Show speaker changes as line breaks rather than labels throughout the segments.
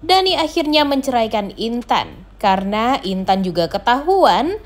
Dani akhirnya menceraikan Intan karena Intan juga ketahuan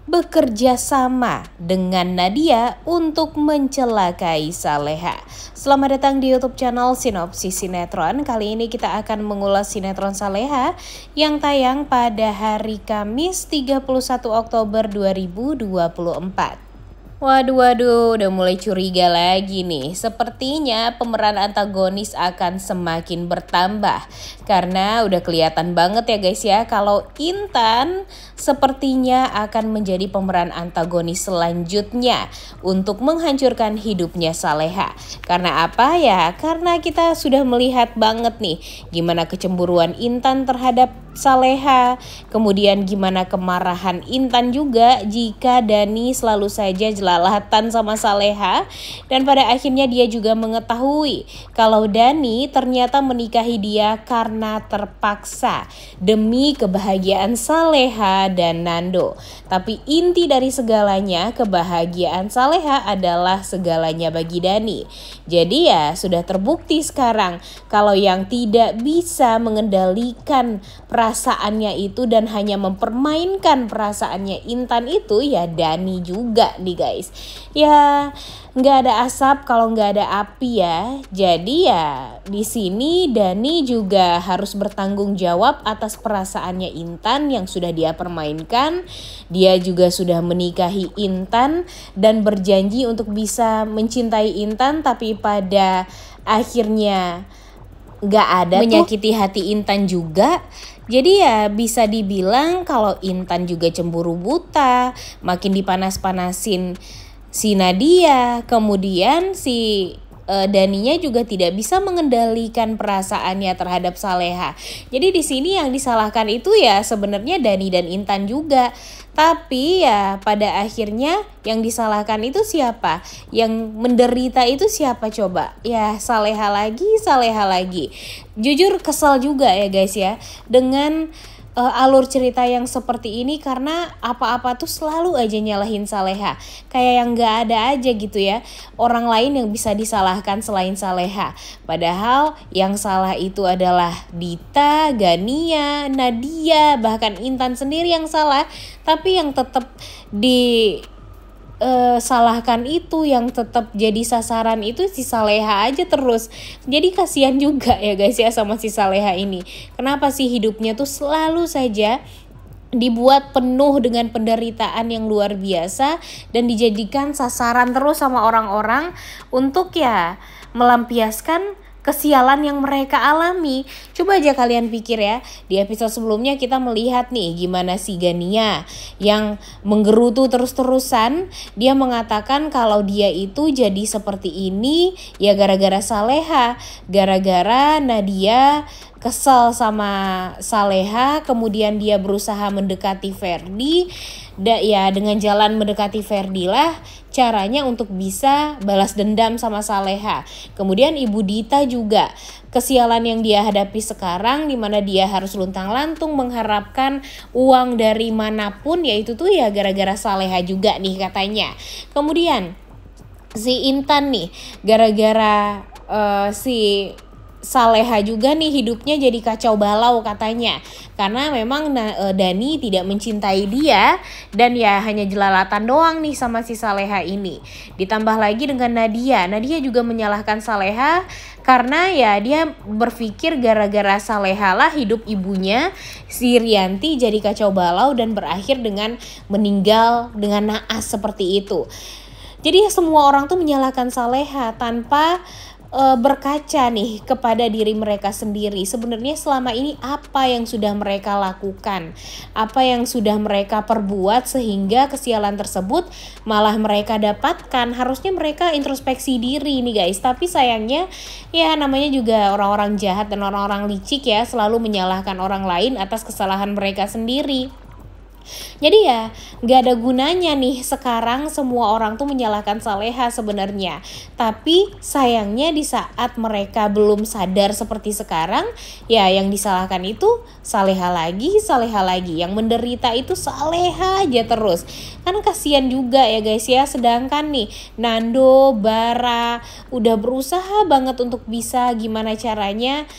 bekerja sama dengan Nadia untuk mencelakai Saleha. Selamat datang di YouTube channel Sinopsis Sinetron. Kali ini kita akan mengulas sinetron Saleha yang tayang pada hari Kamis 31 Oktober 2024. Waduh, udah mulai curiga lagi nih. Sepertinya pemeran antagonis akan semakin bertambah. Karena udah kelihatan banget ya guys ya, kalau Intan sepertinya akan menjadi pemeran antagonis selanjutnya untuk menghancurkan hidupnya Saleha. Karena apa ya? Karena kita sudah melihat banget nih gimana kecemburuan Intan terhadap Saleha, kemudian gimana kemarahan Intan juga jika Dani selalu saja jelalatan sama Saleha, dan pada akhirnya dia juga mengetahui kalau Dani ternyata menikahi dia karena terpaksa demi kebahagiaan Saleha dan Nando. Tapi inti dari segalanya, kebahagiaan Saleha adalah segalanya bagi Dani. Jadi ya sudah terbukti sekarang kalau yang tidak bisa mengendalikan perasaannya itu dan hanya mempermainkan perasaannya Intan itu ya Dani juga nih guys. Ya nggak ada asap kalau nggak ada api ya. Jadi ya di sini Dani juga harus bertanggung jawab atas perasaannya Intan yang sudah dia permainkan. Dia juga sudah menikahi Intan dan berjanji untuk bisa mencintai Intan, tapi pada akhirnya nggak ada menyakiti hati Intan juga. Jadi ya bisa dibilang kalau Intan juga cemburu buta, makin dipanas-panasin si Nadia, kemudian si Daninya juga tidak bisa mengendalikan perasaannya terhadap Saleha. Jadi di sini yang disalahkan itu ya sebenarnya Dani dan Intan juga. Tapi ya pada akhirnya yang disalahkan itu siapa? Yang menderita itu siapa coba? Ya Saleha lagi. Jujur kesel juga ya guys ya dengan alur cerita yang seperti ini, karena apa-apa tuh selalu aja nyalahin Saleha. Kayak yang gak ada aja gitu ya orang lain yang bisa disalahkan selain Saleha. Padahal yang salah itu adalah Dita, Gania, Nadia, bahkan Intan sendiri yang salah. Tapi yang tetap salahkan itu, yang tetap jadi sasaran itu si Saleha aja terus. Jadi kasihan juga ya guys ya sama si Saleha ini. Kenapa sih hidupnya tuh selalu saja dibuat penuh dengan penderitaan yang luar biasa dan dijadikan sasaran terus sama orang-orang untuk ya melampiaskan kesialan yang mereka alami. Coba aja kalian pikir ya, di episode sebelumnya kita melihat nih gimana si Gania yang menggerutu terus-terusan. Dia mengatakan kalau dia itu jadi seperti ini ya gara-gara Saleha, gara-gara Nadia kesel sama Saleha, kemudian dia berusaha mendekati Ferdi. Ya dengan jalan mendekati Ferdi lah caranya untuk bisa balas dendam sama Saleha. Kemudian Ibu Dita juga kesialan yang dia hadapi sekarang, dimana dia harus luntang-lantung mengharapkan uang dari manapun, yaitu tuh ya gara-gara Saleha juga nih katanya. Kemudian si Intan nih gara-gara si Saleha juga nih hidupnya jadi kacau balau katanya. Karena memang Dani tidak mencintai dia dan ya hanya jelalatan doang nih sama si Saleha ini. Ditambah lagi dengan Nadia. Nadia juga menyalahkan Saleha karena ya dia berpikir gara-gara Saleha lah hidup ibunya si Rianti jadi kacau balau dan berakhir dengan meninggal dengan naas seperti itu. Jadi semua orang tuh menyalahkan Saleha tanpa berkaca nih kepada diri mereka sendiri. Sebenarnya selama ini apa yang sudah mereka lakukan, apa yang sudah mereka perbuat sehingga kesialan tersebut malah mereka dapatkan. Harusnya mereka introspeksi diri nih guys. Tapi sayangnya ya namanya juga orang-orang jahat dan orang-orang licik ya, selalu menyalahkan orang lain atas kesalahan mereka sendiri. Jadi ya gak ada gunanya nih sekarang semua orang tuh menyalahkan Saleha sebenarnya. Tapi sayangnya di saat mereka belum sadar seperti sekarang, ya yang disalahkan itu Saleha lagi. Yang menderita itu Saleha aja terus. Kan kasihan juga ya guys ya. Sedangkan nih Nando, Bara udah berusaha banget untuk bisa gimana caranya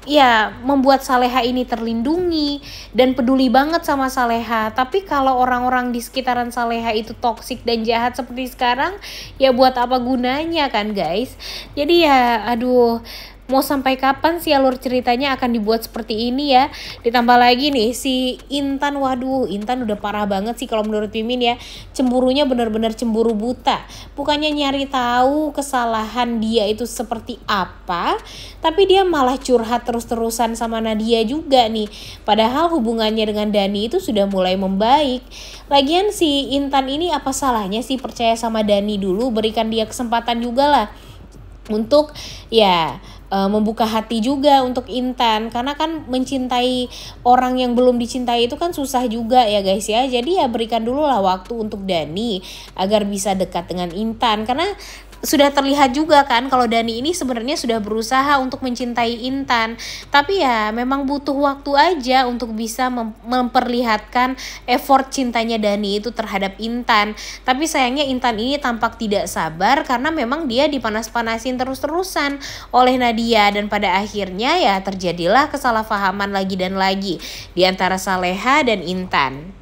ya membuat Saleha ini terlindungi dan peduli banget sama Saleha. Tapi kalau orang-orang di sekitaran Saleha itu toksik dan jahat seperti sekarang, ya buat apa gunanya kan guys? Jadi ya aduh, mau sampai kapan sih alur ceritanya akan dibuat seperti ini ya? Ditambah lagi nih si Intan, waduh Intan udah parah banget sih kalau menurut Mimin ya. Cemburunya benar-benar cemburu buta. Bukannya nyari tahu kesalahan dia itu seperti apa, tapi dia malah curhat terus-terusan sama Nadia juga nih. Padahal hubungannya dengan Dani itu sudah mulai membaik. Lagian si Intan ini apa salahnya sih percaya sama Dani dulu, berikan dia kesempatan juga lah untuk ya membuka hati juga untuk Intan, karena kan mencintai orang yang belum dicintai itu kan susah juga ya guys ya. Jadi ya berikan dulu lah waktu untuk Dani agar bisa dekat dengan Intan, karena sudah terlihat juga kan kalau Dani ini sebenarnya sudah berusaha untuk mencintai Intan, tapi ya memang butuh waktu aja untuk bisa memperlihatkan effort cintanya Dani itu terhadap Intan. Tapi sayangnya Intan ini tampak tidak sabar karena memang dia dipanas-panasin terus-terusan oleh Nadia, dan pada akhirnya ya terjadilah kesalahpahaman lagi dan lagi di antara Saleha dan Intan.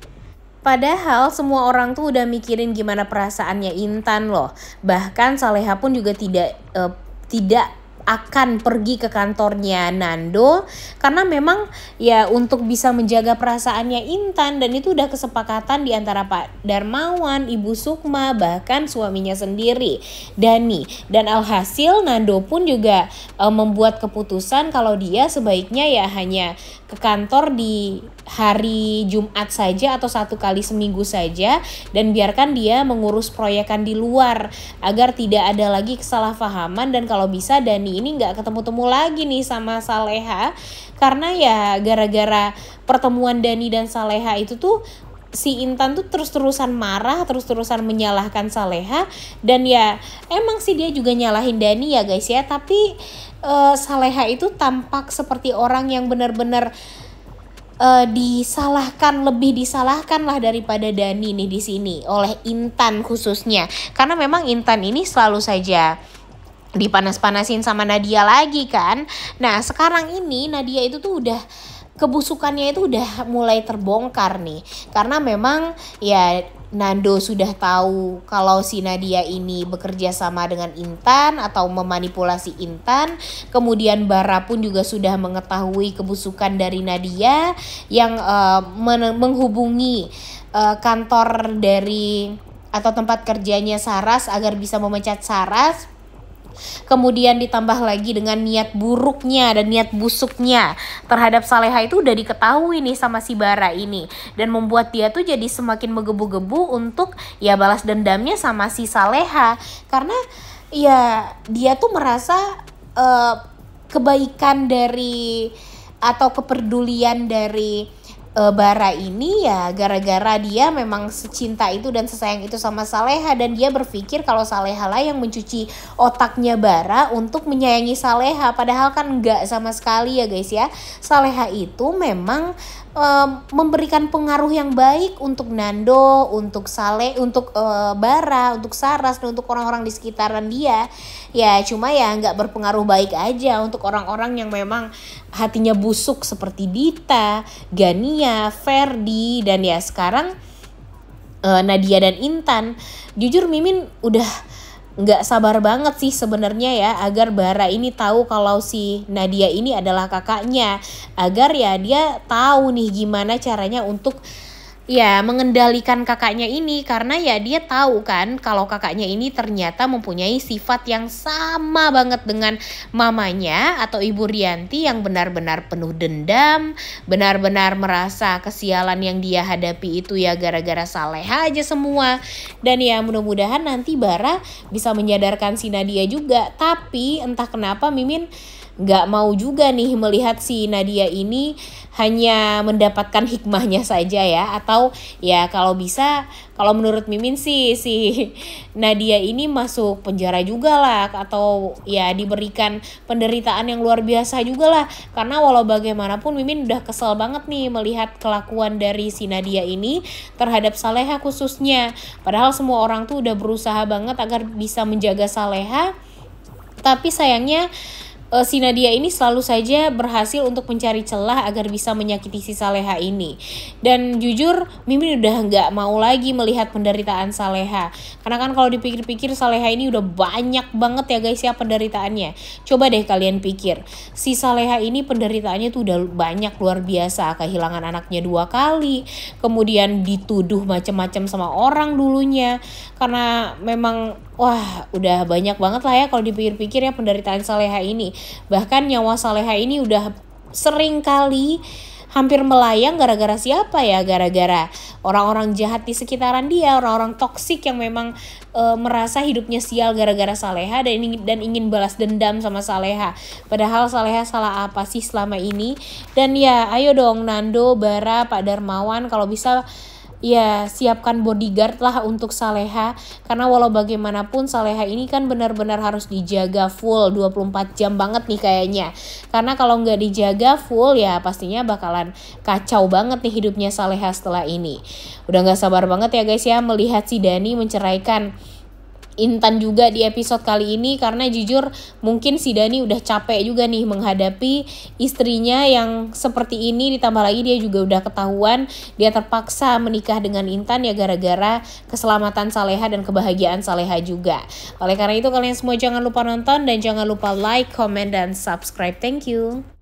Padahal semua orang tuh udah mikirin gimana perasaannya Intan loh. Bahkan Saleha pun juga tidak akan pergi ke kantornya Nando karena memang ya untuk bisa menjaga perasaannya Intan, dan itu udah kesepakatan di antara Pak Darmawan, Ibu Sukma, bahkan suaminya sendiri Dani. Dan alhasil Nando pun juga membuat keputusan kalau dia sebaiknya ya hanya ke kantor di hari Jumat saja atau 1 kali seminggu saja, dan biarkan dia mengurus proyekan di luar agar tidak ada lagi kesalahpahaman. Dan kalau bisa Dani ini nggak ketemu-temu lagi nih sama Saleha, karena ya gara-gara pertemuan Dani dan Saleha itu tuh si Intan tuh terus-terusan marah, terus-terusan menyalahkan Saleha. Dan ya emang sih dia juga nyalahin Dani ya guys ya, tapi Saleha itu tampak seperti orang yang benar-benar lebih disalahkan lah daripada Dani nih di sini oleh Intan khususnya, karena memang Intan ini selalu saja dipanas-panasin sama Nadia lagi kan. Nah sekarang ini Nadia itu tuh udah kebusukannya itu udah mulai terbongkar nih, karena memang ya Nando sudah tahu kalau si Nadia ini bekerja sama dengan Intan atau memanipulasi Intan. Kemudian Bara pun juga sudah mengetahui kebusukan dari Nadia yang menghubungi kantor dari atau tempat kerjanya Saras agar bisa memecat Saras. Kemudian ditambah lagi dengan niat buruknya dan niat busuknya terhadap Saleha itu udah diketahui nih sama si Bara ini, dan membuat dia tuh jadi semakin menggebu-gebu untuk ya balas dendamnya sama si Saleha, karena ya dia tuh merasa kebaikan dari atau kepedulian dari Bara ini ya gara-gara dia memang secinta itu dan sesayang itu sama Saleha, dan dia berpikir kalau Saleha lah yang mencuci otaknya Bara untuk menyayangi Saleha, padahal kan enggak sama sekali ya guys ya. Saleha itu memang memberikan pengaruh yang baik untuk Nando, untuk Bara, untuk Saras, dan untuk orang-orang di sekitaran dia. Ya cuma ya nggak berpengaruh baik aja untuk orang-orang yang memang hatinya busuk seperti Dita, Gania, Ferdi, dan ya sekarang Nadia dan Intan. Jujur Mimin udah nggak sabar banget sih sebenarnya ya agar Bara ini tahu kalau si Nadia ini adalah kakaknya, agar ya dia tahu nih gimana caranya untuk ya mengendalikan kakaknya ini, karena ya dia tahu kan kalau kakaknya ini ternyata mempunyai sifat yang sama banget dengan mamanya atau Ibu Rianti yang benar-benar penuh dendam, benar-benar merasa kesialan yang dia hadapi itu ya gara-gara Saleha aja semua. Dan ya mudah-mudahan nanti Bara bisa menyadarkan si Nadia juga, tapi entah kenapa Mimin nggak mau juga nih melihat si Nadia ini hanya mendapatkan hikmahnya saja ya, atau ya kalau bisa, kalau menurut Mimin sih si Nadia ini masuk penjara juga lah, atau ya diberikan penderitaan yang luar biasa juga lah, karena walau bagaimanapun Mimin udah kesel banget nih melihat kelakuan dari si Nadia ini terhadap Saleha khususnya. Padahal semua orang tuh udah berusaha banget agar bisa menjaga Saleha, tapi sayangnya si Nadia ini selalu saja berhasil untuk mencari celah agar bisa menyakiti si Saleha ini. Dan jujur Mimin udah nggak mau lagi melihat penderitaan Saleha, karena kan kalau dipikir-pikir Saleha ini udah banyak banget ya guys ya penderitaannya. Coba deh kalian pikir, si Saleha ini penderitaannya tuh udah banyak, luar biasa. Kehilangan anaknya 2 kali, kemudian dituduh macam-macam sama orang dulunya, karena memang wah udah banyak banget lah ya kalau dipikir-pikir ya penderitaan Saleha ini. Bahkan nyawa Saleha ini udah sering kali hampir melayang gara-gara siapa ya? Gara-gara orang-orang jahat di sekitaran dia, orang-orang toksik yang memang merasa hidupnya sial gara-gara Saleha dan ingin balas dendam sama Saleha. Padahal Saleha salah apa sih selama ini? Dan ya ayo dong Nando, Bara, Pak Darmawan, kalau bisa ya siapkan bodyguard lah untuk Saleha, karena walau bagaimanapun Saleha ini kan benar-benar harus dijaga full 24 jam banget nih kayaknya. Karena kalau nggak dijaga full ya pastinya bakalan kacau banget nih hidupnya Saleha setelah ini. Udah nggak sabar banget ya guys ya melihat si Dani menceraikan Intan juga di episode kali ini, karena jujur mungkin si Dani udah capek juga nih menghadapi istrinya yang seperti ini, ditambah lagi dia juga udah ketahuan dia terpaksa menikah dengan Intan ya gara-gara keselamatan Saleha dan kebahagiaan Saleha juga. Oleh karena itu kalian semua jangan lupa nonton dan jangan lupa like, comment, dan subscribe. Thank you.